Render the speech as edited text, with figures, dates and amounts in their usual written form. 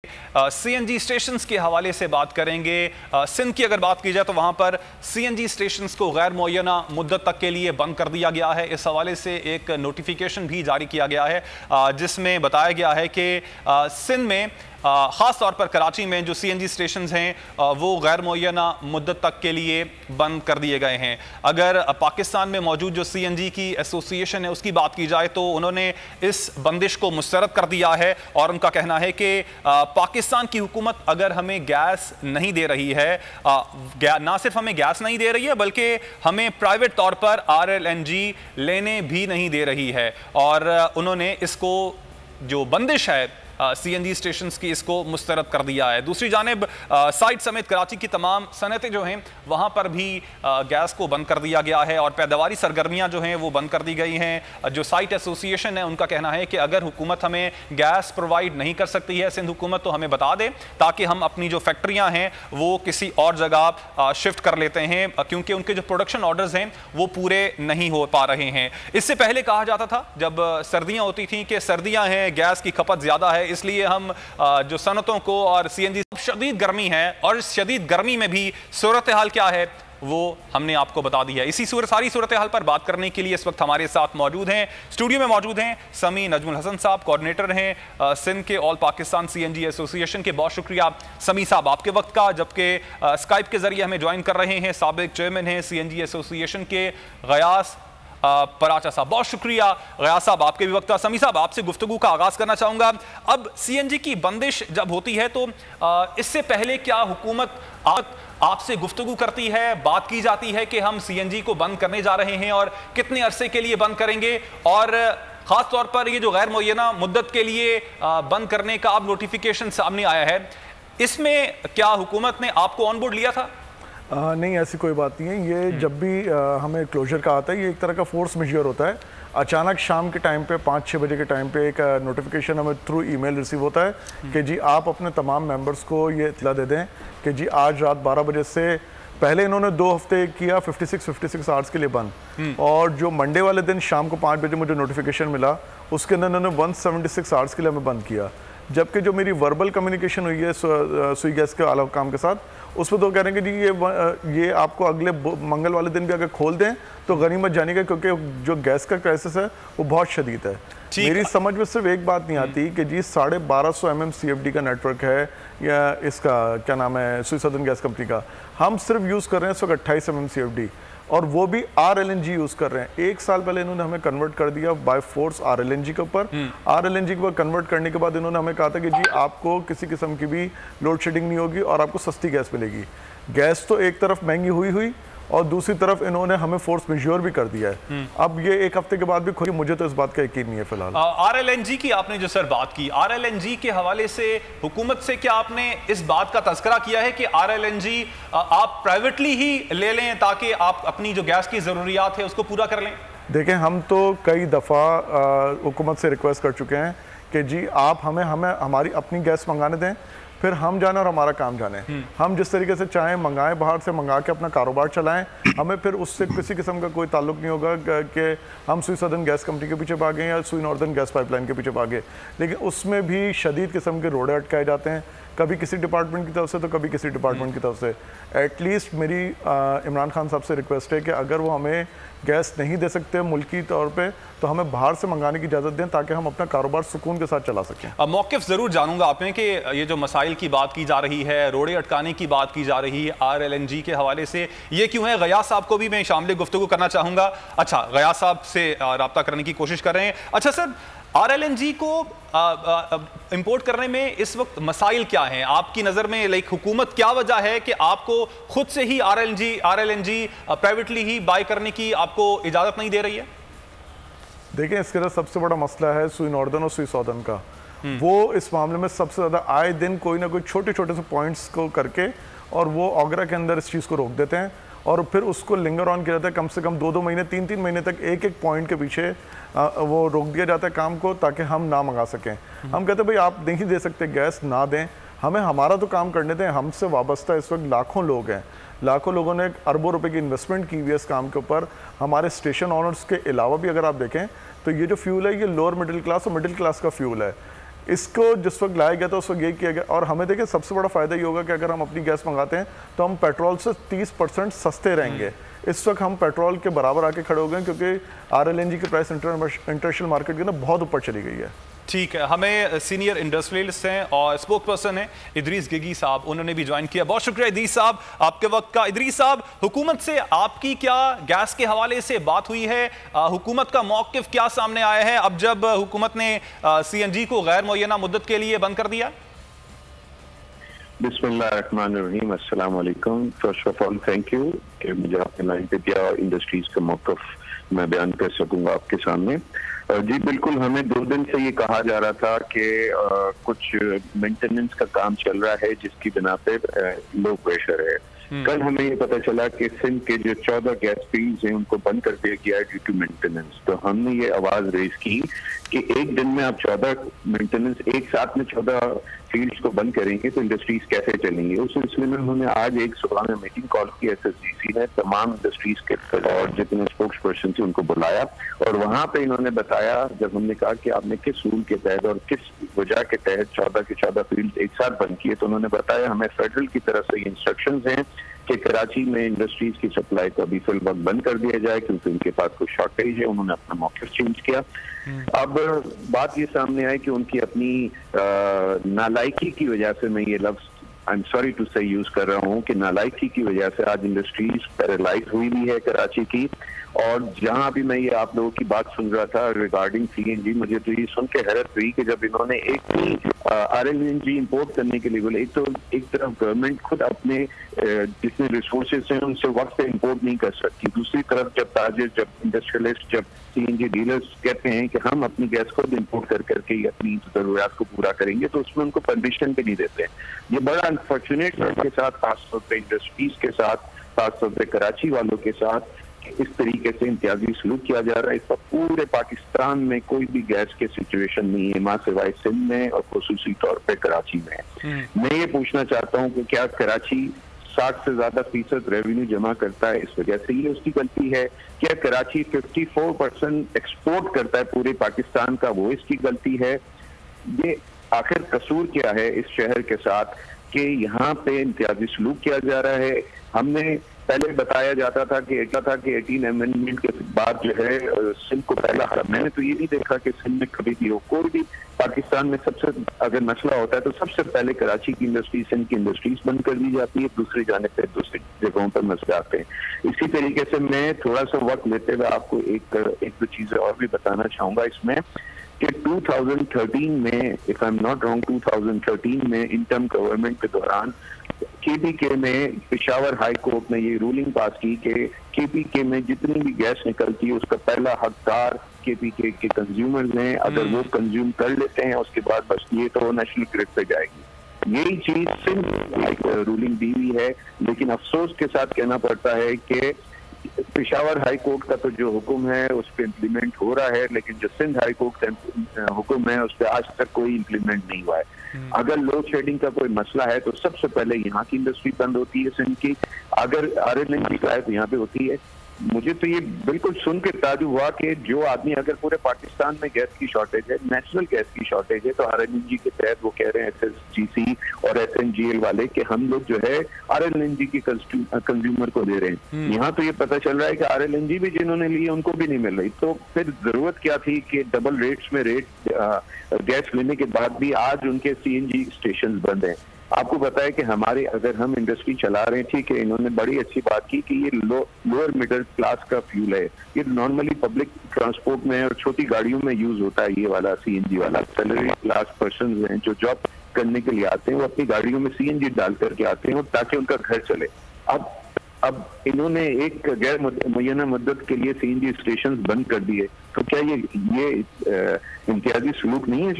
CNG stations के हवाले से बात करेंगे। सिंध की अगर बात की जाए तो वहां पर सीएनजी स्टेशंस को गैर मुअय्यना मुद्दत तक के लिए बंद कर दिया गया है। इस हवाले से एक नोटिफिकेशन भी जारी किया गया है जिसमें बताया गया है कि सिंध में ख़ास तौर पर कराची में जो सीएनजी स्टेशंस हैं वो गैर मुअय्यना मुद्दत तक के लिए बंद कर दिए गए हैं। अगर पाकिस्तान में मौजूद जो सीएनजी की एसोसिएशन है उसकी बात की जाए तो उन्होंने इस बंदिश को मुस्तरद कर दिया है और उनका कहना है कि पाकिस्तान की हुकूमत अगर हमें गैस नहीं दे रही है, ना सिर्फ हमें गैस नहीं दे रही है बल्कि हमें प्राइवेट तौर पर RLNG लेने भी नहीं दे रही है। और उन्होंने इसको जो बंदिश है सीएनजी स्टेशंस की इसको मुस्तरद कर दिया है। दूसरी जानिब साइट समेत कराची की तमाम सनतें जो हैं वहाँ पर भी गैस को बंद कर दिया गया है और पैदावारी सरगर्मियाँ जो हैं वो बंद कर दी गई हैं। जो साइट एसोसिएशन है उनका कहना है कि अगर हुकूमत हमें गैस प्रोवाइड नहीं कर सकती है सिंध हुकूमत तो हमें बता दे ताकि हम अपनी जो फैक्ट्रियाँ हैं वो किसी और जगह शिफ्ट कर लेते हैं, क्योंकि उनके जो प्रोडक्शन ऑर्डर्स हैं वो पूरे नहीं हो पा रहे हैं। इससे पहले कहा जाता था जब सर्दियाँ होती थी कि सर्दियाँ हैं, गैस की खपत ज़्यादा है, इसलिए हम जो सनतों को और सीएनजी, शदीद गर्मी है और इस शदीद गर्मी में भी सूरत हाल क्या है वो हमने आपको बता दी है। इसी सारी सूरत हाल पर बात करने के लिए इस वक्त हमारे साथ मौजूद हैं, स्टूडियो में मौजूद हैं समी नजमुल हसन साहब, कोऑर्डिनेटर हैं सिंध के ऑल पाकिस्तान सीएनजी एसोसिएशन के। बहुत शुक्रिया समी साहब आपके वक्त का, जबकि स्काइप के जरिए हमें ज्वाइन कर रहे हैं साबिक चेयरमैन हैं सीएनजी एसोसिएशन के गयास पराचा साहब। बहुत शुक्रिया गयास साहब आपके भी वक्त। समी साहब आपसे गुफ्तगू का आगाज करना चाहूंगा। अब सीएनजी की बंदिश जब होती है तो इससे पहले क्या हुकूमत आपसे गुफ्तगू करती है, बात की जाती है कि हम सीएनजी को बंद करने जा रहे हैं और कितने अरसे के लिए बंद करेंगे, और खास तौर पर ये जो गैर मुअय्यना मुद्दत के लिए बंद करने का अब नोटिफिकेशन सामने आया है, इसमें क्या हुकूमत ने आपको ऑन बोर्ड लिया था? नहीं, ऐसी कोई बात नहीं है। ये जब भी हमें क्लोजर का आता है ये एक तरह का फोर्स मेजर होता है। अचानक शाम के टाइम पे 5-6 बजे के टाइम पे एक नोटिफिकेशन हमें थ्रू ईमेल रिसीव होता है कि जी आप अपने तमाम मेंबर्स को ये इत्तला दे दें कि जी आज रात 12 बजे से पहले इन्होंने 2 हफ्ते किया 56 आवर्स के लिए बंद, और जो मंडे वाले दिन शाम को 5 बजे मुझे नोटिफिकेशन मिला उसके अंदर इन्होंने 176 आवर्स के लिए हमें बंद किया। जबकि जो मेरी वर्बल कम्युनिकेशन हुई है सुई गैस के आला काम के साथ, उसमें तो कह रहे हैं कि जी ये आपको अगले मंगल वाले दिन भी अगर खोल दें तो गनीमत जानेगा, क्योंकि जो गैस का क्राइसिस है वो बहुत शदीद है। मेरी समझ में सिर्फ एक बात नहीं आती कि जी 1250 MMCFD का नेटवर्क है या इसका क्या नाम है सुई सदर्न गैस कंपनी का, हम सिर्फ यूज़ कर रहे हैं इस वक्त 28 MMCFD और वो भी RLNG यूज़ कर रहे हैं। 1 साल पहले इन्होंने हमें कन्वर्ट कर दिया बाय फोर्स RLNG के ऊपर। RLNG के ऊपर कन्वर्ट करने के बाद इन्होंने हमें कहा था कि जी आपको किसी किस्म की भी लोड शेडिंग नहीं होगी और आपको सस्ती गैस मिलेगी। गैस तो एक तरफ महंगी हुई और दूसरी तरफ इन्होंने हमें फोर्स मेजर भी कर दिया है। अब ये 1 हफ्ते के बाद भी खुली, मुझे तो इस बात का यकीन नहीं है फिलहाल। RLNG की आपने जो सर बात की, RLNG के हवाले से हुकूमत से क्या आपने इस बात का तज़किरा किया है कि RLNG आप प्राइवेटली ही ले लें ताकि आप अपनी जो गैस की ज़रूरियात है उसको पूरा कर लें? देखें, हम तो कई दफ़ा हुकूमत से रिक्वेस्ट कर चुके हैं कि जी आप हमें हमारी अपनी गैस मंगाने दें, फिर हम जाने और हमारा काम जाने। हम जिस तरीके से चाहें मंगाएं, बाहर से मंगा के अपना कारोबार चलाएं, हमें फिर उससे किसी किस्म का कोई ताल्लुक नहीं होगा कि हम सुई सदर्न गैस कंपनी के पीछे भागें या सुई नॉर्दर्न गैस पाइपलाइन के पीछे भागें। लेकिन उसमें भी शदीद किस्म के रोड़े अटकाए जाते हैं, कभी किसी डिपार्टमेंट की तरफ से तो कभी किसी डिपार्टमेंट की तरफ से। एटलीस्ट मेरी इमरान खान साहब से रिक्वेस्ट है कि अगर वो हमें गैस नहीं दे सकते मुल्की तौर पे तो हमें बाहर से मंगाने की इजाज़त दें ताकि हम अपना कारोबार सुकून के साथ चला सकें। मौक़िफ़ ज़रूर जानूंगा आप में कि ये जो मसाइल की बात की जा रही है, रोड़े अटकाने की बात की जा रही है RLNG के हवाले से, ये क्यों है? गयास साहब को भी मैं शामिल गुफ्तगू करना चाहूँगा। अच्छा, गयास साहब से रब्ता करने की कोशिश कर रहे हैं। अच्छा सर, RLNG को इंपोर्ट करने में इस वक्त मसाइल क्या हैं आपकी नज़र में? लाइक हुकूमत क्या वजह है कि आपको खुद से ही RLNG प्राइवेटली ही बाय करने की आपको इजाज़त नहीं दे रही है? देखिए, इसके अंदर सबसे बड़ा मसला है सुई नॉर्दर्न और सुई सदर्न का। वो इस मामले में सबसे ज़्यादा आए दिन कोई ना कोई छोटे छोटे से पॉइंट्स को करके और वो ऑगरा के अंदर इस चीज़ को रोक देते हैं और फिर उसको लिंगर ऑन किया जाता है। कम से कम 2-2 महीने 3-3 महीने तक एक पॉइंट के पीछे वो रोक दिया जाता है काम को ताकि हम ना मंगा सकें। हम कहते हैं भाई आप नहीं दे सकते गैस, ना दें, हमें हमारा तो काम करने दें। हमसे वाबस्ता इस वक्त लाखों लोग हैं, लाखों लोगों ने अरबों रुपए की इन्वेस्टमेंट की हुई है इस काम के ऊपर। हमारे स्टेशन ऑनर्स के अलावा भी अगर आप देखें तो ये जो फ्यूल है ये लोअर मिडिल क्लास और मिडिल क्लास का फ्यूल है। इसको जिस वक्त लाया गया था उस वक्त ये किया गया। और हमें देखिए सबसे बड़ा फायदा ये होगा कि अगर हम अपनी गैस मंगाते हैं तो हम पेट्रोल से 30% सस्ते रहेंगे। इस वक्त हम पेट्रोल के बराबर आके खड़े हो गए क्योंकि RLNG की प्राइस इंटरनेशनल मार्केट की ना बहुत ऊपर चली गई है। ठीक है, हमें सीनियर इंडस्ट्रियलिस्ट हैं और स्पोक पर्सन है इदरीस गिगी साहब, उन्होंने भी ज्वाइन किया। बहुत शुक्रिया इदरीस साहब आपके वक्त का। इदरीस साहब, हुकूमत से आपकी क्या गैस के हवाले से बात हुई है? हुकूमत का मौक़िफ़ क्या सामने आया है अब जब हुकूमत ने CNG को गैर मुअय्यना मुद्दत के लिए बंद कर दिया? बिस्मिल्लाहिर्रहमानिर्रहीम, अस्सलाम वालेकुम। First of all thank you कि मुझे आपने लाइन पे दिया और इंडस्ट्रीज का मौक़िफ़ मैं बयान कर सकूंगा आपके सामने। जी बिल्कुल, हमें 2 दिन से ये कहा जा रहा था कि कुछ मेंटेनेंस का काम चल रहा है जिसकी बिना पे लो प्रेशर है। कल हमें ये पता चला कि सिंध के जो 14 गैस फील्ड्स हैं उनको बंद कर दिया गया है ड्यू टू मेंटेनेंस। तो हमने ये आवाज रेज की कि एक दिन में आप 14 मेंटेनेंस एक साथ में 14 फील्ड्स को बंद करेंगे तो इंडस्ट्रीज कैसे चलेंगी। उस सिलसिले में उन्होंने आज एक सुबह में मीटिंग कॉल की। SSGC ने तमाम इंडस्ट्रीज के और जितने स्पोक्स पर्सन थे उनको बुलाया और वहां पे इन्होंने बताया, जब हमने कहा कि आपने किस रूल के तहत और किस वजह के तहत 14 के 14 फील्ड एक साथ बंद किए, तो उन्होंने बताया हमें फेडरल की तरफ से इंस्ट्रक्शंस हैं कि कराची में इंडस्ट्रीज की सप्लाई को अभी फिल वक्त बंद कर दिया जाए क्योंकि उनके पास कुछ शॉर्टेज है। उन्होंने अपना मौक़िफ़ चेंज किया। अब बात ये सामने आई कि उनकी अपनी नालायकी की वजह से, मैं ये लफ्ज आई एम सॉरी टू से यूज कर रहा हूँ कि नालायकी की वजह से आज इंडस्ट्रीज पैरालाइज हुई भी है कराची की। और जहां अभी मैं ये आप लोगों की बात सुन रहा था रिगार्डिंग CNG, मुझे तो ये सुन के हैरत हुई कि जब इन्होंने एक ही RLNG इंपोर्ट करने के लिए बोले, एक तो एक तरफ गवर्नमेंट खुद अपने जितने रिसोर्सेज हैं उनसे वक्त पे इंपोर्ट नहीं कर सकती, दूसरी तरफ जब ताजिर, जब इंडस्ट्रियलिस्ट, जब CNG डीलर्स कहते हैं कि हम अपनी गैस खुद इंपोर्ट कर करके अपनी जरूरियात को पूरा करेंगे तो उसमें उनको परमिशन भी नहीं देते। ये बड़ा अनफॉर्चुनेट है के साथ, खासतौर पर इंडस्ट्रीज के साथ, खासतौर पर कराची वालों के साथ इस तरीके से इम्तियाजी सलूक किया जा रहा है। इस पर पूरे पाकिस्तान में कोई भी गैस के सिचुएशन नहीं है, मां सिवाय सिंध में और खुसूसी तौर पे कराची में। मैं ये पूछना चाहता हूँ कि क्या कराची 60 से ज्यादा फीसद रेवेन्यू जमा करता है, इस वजह से ये उसकी गलती है? क्या कराची 54% एक्सपोर्ट करता है पूरे पाकिस्तान का, वो इसकी गलती है? ये आखिर कसूर क्या है इस शहर के साथ कि यहाँ पे इम्तियाजी सलूक किया जा रहा है? हमने पहले बताया जाता था कि 18 अमेंडमेंट के बाद जो है सिंध को पहला हक, मैंने तो ये नहीं देखा कि सिंध में कभी भी हो। कोई भी पाकिस्तान में सबसे अगर मसला होता है तो सबसे पहले कराची की इंडस्ट्री, सिंध की इंडस्ट्रीज बंद कर दी जाती है, दूसरी जाने पर दूसरी जगहों पर मसले आते हैं। इसी तरीके से मैं थोड़ा सा वक्त लेते हुए आपको एक दो चीजें और भी बताना चाहूंगा इसमें कि 2013 में, if I am not wrong, 2013 में इंटर्म गवर्नमेंट के दौरान KPK में पेशावर हाई कोर्ट ने ये रूलिंग पास की कि KPK में जितनी भी गैस निकलती है उसका पहला हकदार KPK के कंज्यूमर्स हैं। अगर वो कंज्यूम कर लेते हैं उसके बाद बचती है तो वो नेशनल ग्रिड पे जाएगी। यही चीज सिर्फ रूलिंग दी हुई है, लेकिन अफसोस के साथ कहना पड़ता है कि पेशावर हाई कोर्ट का तो जो हुक्म है उस पर इम्प्लीमेंट हो रहा है, लेकिन जो सिंध हाई कोर्ट का हुक्म है उस पर आज तक कोई इम्प्लीमेंट नहीं हुआ है। अगर लोड शेडिंग का कोई मसला है तो सबसे पहले यहाँ की इंडस्ट्री बंद होती है सिंध की, अगर RLNG का है तो यहाँ पे होती है। मुझे तो ये बिल्कुल सुन के ताजुब हुआ कि जो आदमी, अगर पूरे पाकिस्तान में गैस की शॉर्टेज है, नेचुरल गैस की शॉर्टेज है, तो RLNG के तहत वो कह रहे हैं SSGC और SNGL वाले कि हम लोग जो है RLNG के कंज्यूमर को दे रहे हैं। यहाँ तो ये पता चल रहा है कि RLNG भी जिन्होंने ली उनको भी नहीं मिल रही। तो फिर जरूरत क्या थी कि डबल रेट्स में गैस लेने के बाद भी आज उनके CNG स्टेशन बंद हैं। आपको पता है कि हमारे, अगर हम इंडस्ट्री चला रहे हैं, ठीक है, इन्होंने बड़ी अच्छी बात की कि ये लोअर मिडिल क्लास का फ्यूल है, ये नॉर्मली पब्लिक ट्रांसपोर्ट में और छोटी गाड़ियों में यूज होता है। ये वाला CNG वाला सैलरी क्लास पर्सन हैं जो जॉब करने के लिए आते हैं, वो अपनी गाड़ियों में CNG डाल करके आते हैं ताकि उनका घर चले। अब इन्होंने एक गैर मुय्यना मुद्दत के लिए CNG स्टेशन बंद कर दिए, तो क्या ये इम्तियाजी सलूक नहीं है?